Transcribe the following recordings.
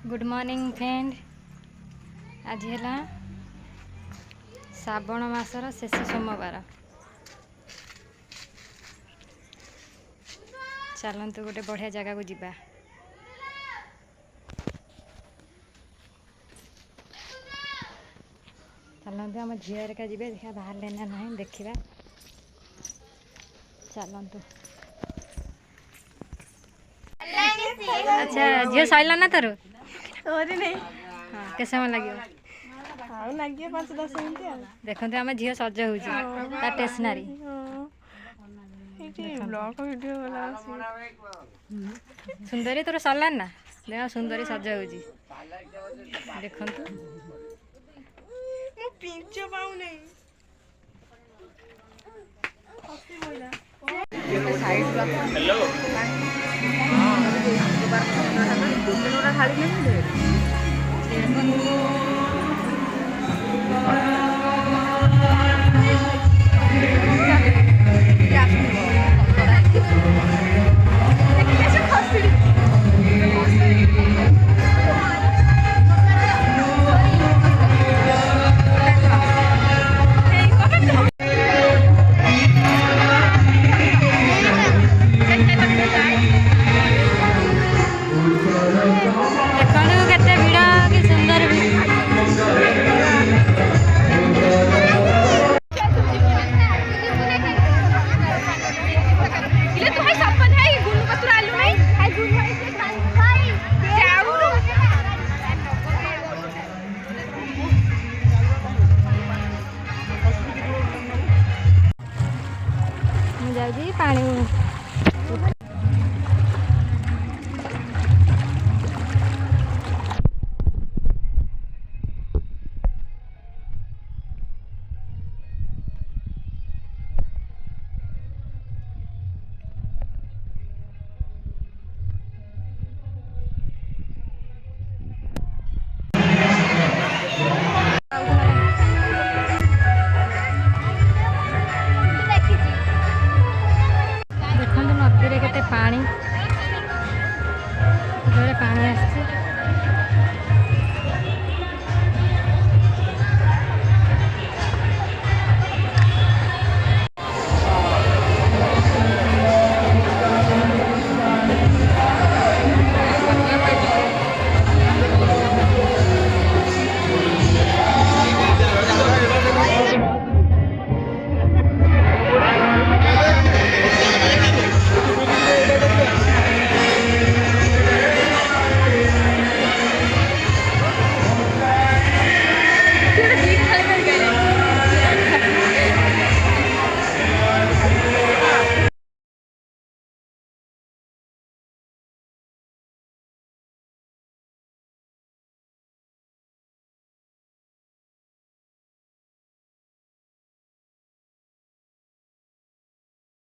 Good morning friend. आज है श्रावण मासर शेष सोमवार। चलतु गोटे बढ़िया जगह को जीवा। चलतु आम झील जी देखा बाहर लेना ना देखा। चलतु अच्छा झील सरला ना तोर नहीं हाँ के समय लगे लगे 5-10 मिनट। देखते आम झील सज हो स्टेसनारी सुंदरी तोर सरला ना देख सुंदरी सज हो देखु जाऊँगी पानी नदी के पानी पानी आस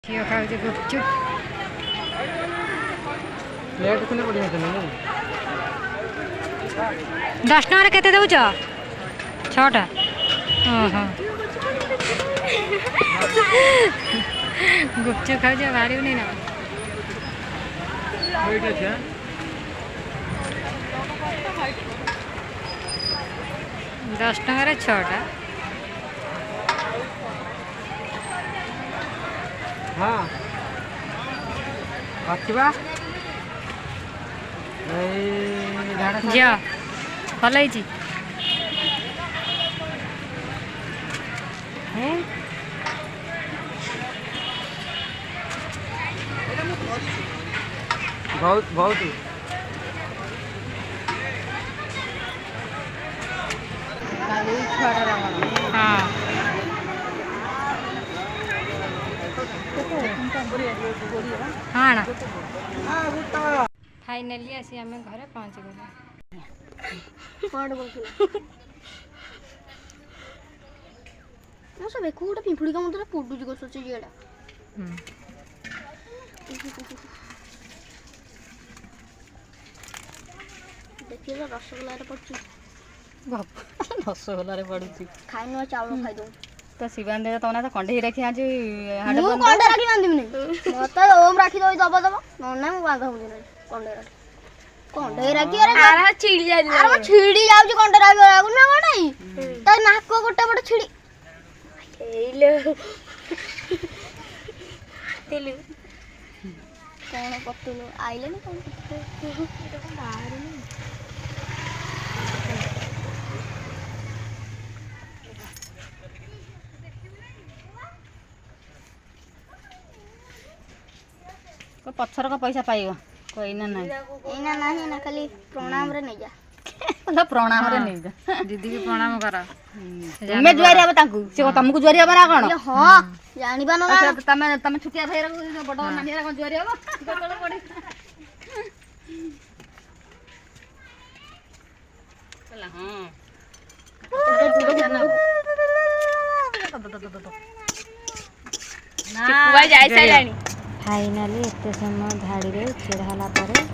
झील खाऊ गुपचुप प्लेट खुले बढ़िया थे नहीं 10 टकर केते दउछ 6टा हाँ गुपचुप खाऊ बाहर नहीं ना 10 टकर 6टा। हाँ रखा झील भल बहुत बहुत हाँ हाँ ना फाइनाली आसी आम घर पहुँच गए सब एक गोटे पिंपुड़ी काम पड़ुची गो झील देखिए रसगोल्ला पड़ुची रसगोल्ला पड़ुची खाई नुआ चावल खाई दो तो शिवान दे तो ना तो कंडे रखी आज मु कंडे राखी बांधिबि नहीं मत ओम राखी दो दब दब न ना मु बांधा हुँ नहीं कंडे राखी କଣ୍ଢେଇରା କି ଆରେ ଆର ଚିଡ଼ି ଯାଇଥିଲା ଆରେ ମୁଁ ଛିଡି ଯାଉଛି କଣ୍ଢେଇରା ବେଳକୁ ନା କଣ ତା ନାକ ଗୋଟେ ପଟେ ଛିଡି ହେଇଲୋ ତିଲୁ କଣ ପତୁଲୁ ଆଇଲେନି କଣ ବାହାରୁନି ପଛରକ ପଇସା ପାଇବ କହିନା ନାହିଁ ଏଇନା ନାହିଁ ନା ଖାଲି ପ୍ରଣାମରେ ନେଇଯା ପ୍ରଣାମରେ ନେଇଯା ଦିଦିକି ପ୍ରଣାମ କର। ତୁମେ ଜୁଆରି ହବ ତାଙ୍କୁ ସେ କଣ ତମକୁ ଜୁଆରି ହବ ନା କଣ ହଁ ଜାଣିବା ନା ତମେ ତମେ ଛୁଟିଆ ଭାଇର ବଡ ନାନୀର କଣ ଜୁଆରି ହବ କେତେବେଳେ ପଡି ହେଲା ଚିକୁ ଭାଇ ଯାଇ ସାରିଲାଣି। ଫାଇନାଲି ଏତେ ସମୟ ଧାଡ଼ିରେ ଛିଡ଼ା ହେଲା ପରେ